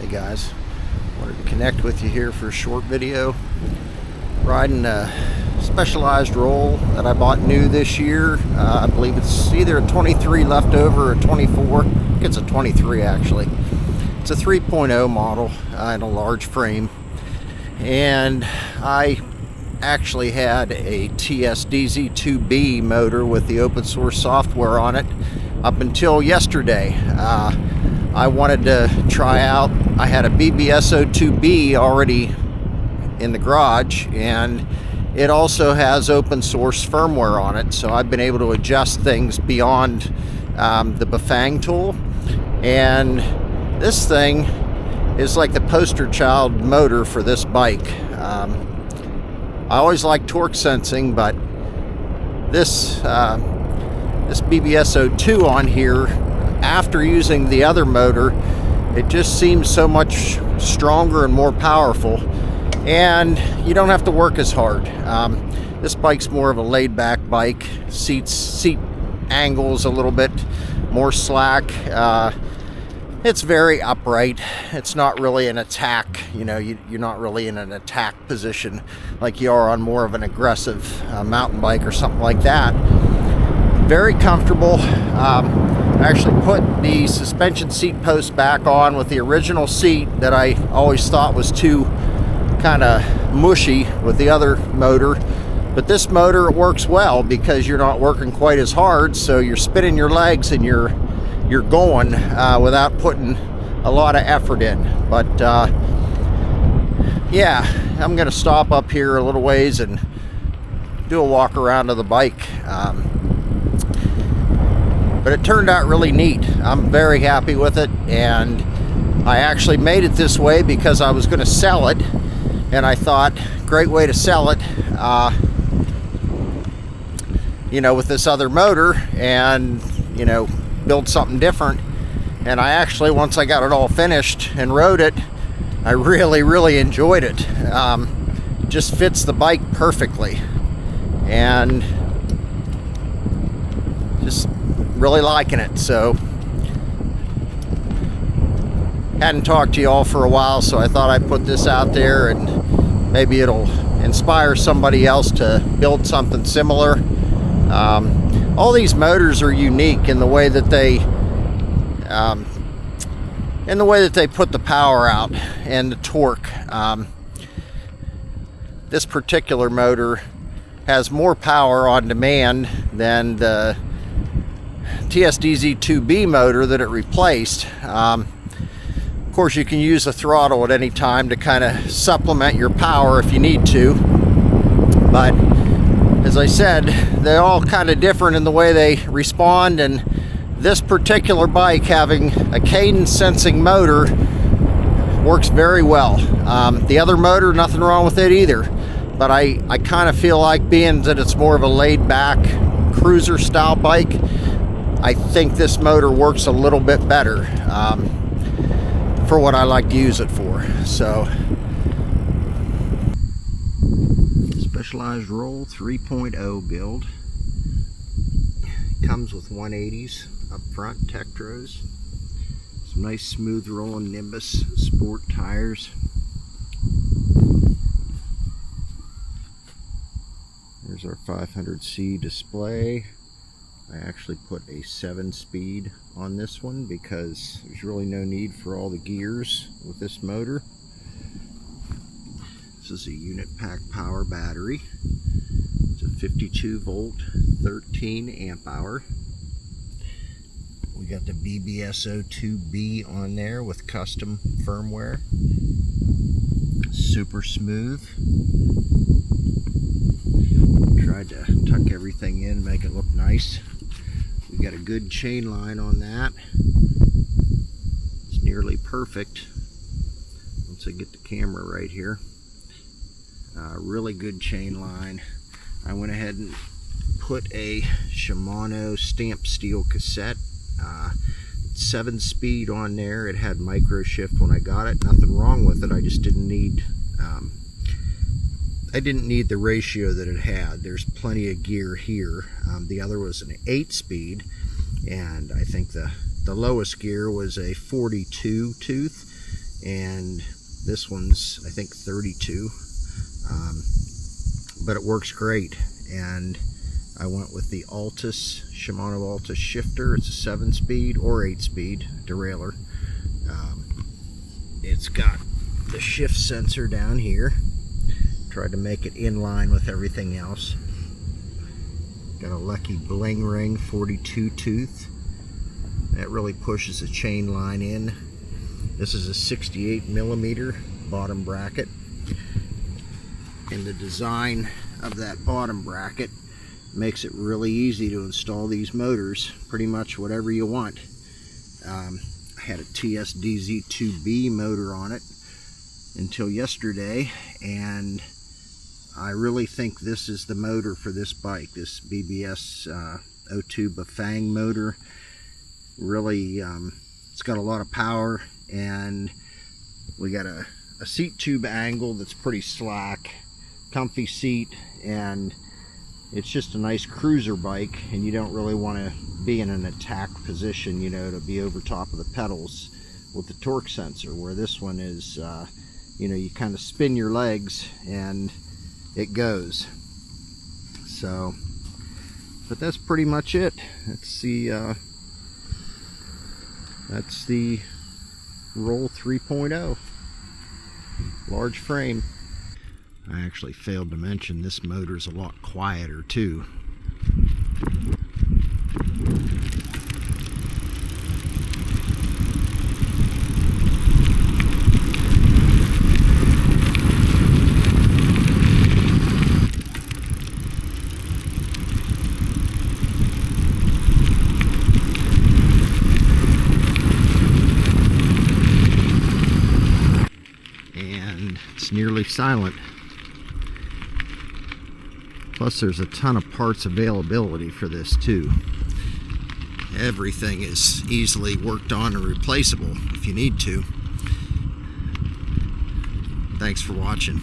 Hey guys, wanted to connect with you here for a short video. Riding a Specialized roll that I bought new this year. I believe it's either a 23 leftover or a 24. I think it's a 23 actually. It's a 3.0 model in a large frame. And I actually had a BBS02B motor with the open source software on it up until yesterday. I wanted to try out, I had a BBS02B already in the garage, and it also has open source firmware on it, so I've been able to adjust things beyond the Bafang tool. And this thing is like the poster child motor for this bike. I always like torque sensing, but this BBS02 on here, after using the other motor, it just seems so much stronger and more powerful, and you don't have to work as hard. This bike's more of a laid-back bike. Seat angles a little bit more slack. It's very upright. It's not really an attack. You know, you're not really in an attack position like you are on more of an aggressive mountain bike or something like that. Very comfortable. I actually put the suspension seat post back on with the original seat that I always thought was too kind of mushy with the other motor. But this motor works well because you're not working quite as hard, so you're spinning your legs and you're going without putting a lot of effort in. But yeah, I'm gonna stop up here a little ways and do a walk around of the bike. But it turned out really neat. I'm very happy with it, and I actually made it this way because I was going to sell it, and I thought, great way to sell it, you know, with this other motor, and you know, build something different. And I actually, once I got it all finished and rode it, I really enjoyed it. Just fits the bike perfectly, and just really liking it. So hadn't talked to you all for a while, so I thought I'd put this out there and maybe it'll inspire somebody else to build something similar. All these motors are unique in the way that they put the power out and the torque. This particular motor has more power on demand than the BBS02B motor that it replaced. Of course, you can use the throttle at any time to kind of supplement your power if you need to, but as I said, they're all kind of different in the way they respond, and this particular bike, having a cadence sensing motor, works very well. The other motor, nothing wrong with it either, but I kind of feel like, being that it's more of a laid back cruiser style bike, I think this motor works a little bit better for what I like to use it for. So, Specialized roll 3.0 build. Comes with 180s up front, Tektros. Some nice smooth rolling Nimbus sport tires. There's our 500C display. I actually put a 7-speed on this one because there's really no need for all the gears with this motor. This is a unit pack power battery. It's a 52 volt, 13 amp hour. We got the BBS02B on there with custom firmware. Super smooth. Tried to tuck everything in, make it look nice. We got a good chain line on that. It's nearly perfect. Once I get the camera right here. Really good chain line. I went ahead and put a Shimano stamp steel cassette. 7-speed on there. It had micro shift when I got it. Nothing wrong with it. I just didn't need the ratio that it had. There's plenty of gear here. The other was an 8-speed, and I think the lowest gear was a 42 tooth, and this one's I think 32, but it works great. And I went with the Shimano Altus shifter. It's a 7-speed or 8-speed derailleur. It's got the shift sensor down here. Tried to make it in line with everything else. Got a Lucky Bling Ring 42 tooth. That really pushes the chain line in. This is a 68 millimeter bottom bracket. And the design of that bottom bracket makes it really easy to install these motors, pretty much whatever you want. I had a BBS02B motor on it until yesterday, and I really think this is the motor for this bike. This BBS02 Bafang motor really, it's got a lot of power, and we got a seat tube angle that's pretty slack, comfy seat, and it's just a nice cruiser bike, and you don't really want to be in an attack position, you know, to be over top of the pedals with the torque sensor, where this one is, you know, you kind of spin your legs and it goes. So, but that's pretty much it. That's the Roll 3.0 large frame. I actually failed to mention this motor is a lot quieter too. And it's nearly silent. Plus there's a ton of parts availability for this too. Everything is easily worked on and replaceable if you need to. Thanks for watching.